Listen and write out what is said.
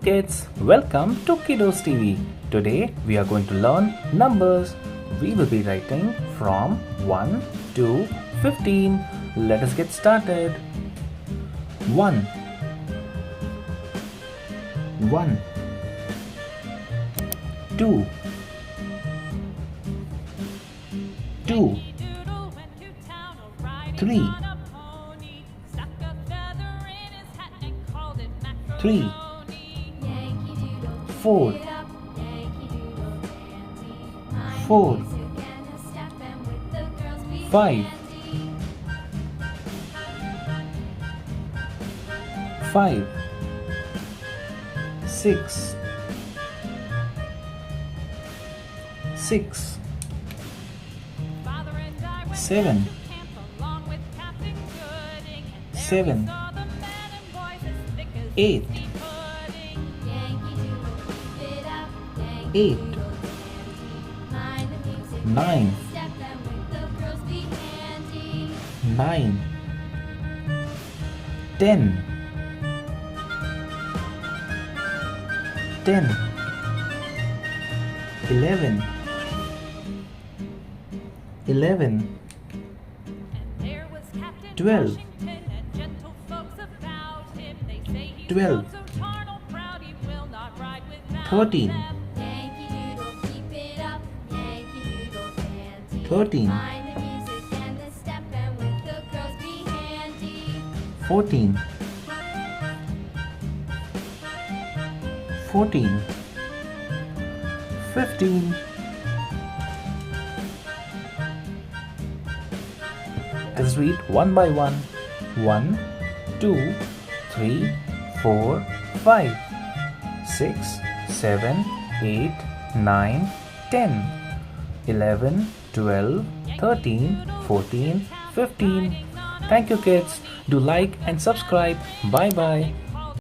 Kids, welcome to KiddosTV. Today we are going to learn numbers. We will be writing from 1 to 15. Let us get started. 1 1 2 2 3 3 4 4 5 5 6 6 7 7 8 8 9 9 10 10 11 11 12 12 13 13 14 14 15 Let's read one by one. 1 2 3 4 5 6 7 8 9 10 11 12 13 14 15 Thank you kids. Do like and subscribe. Bye bye.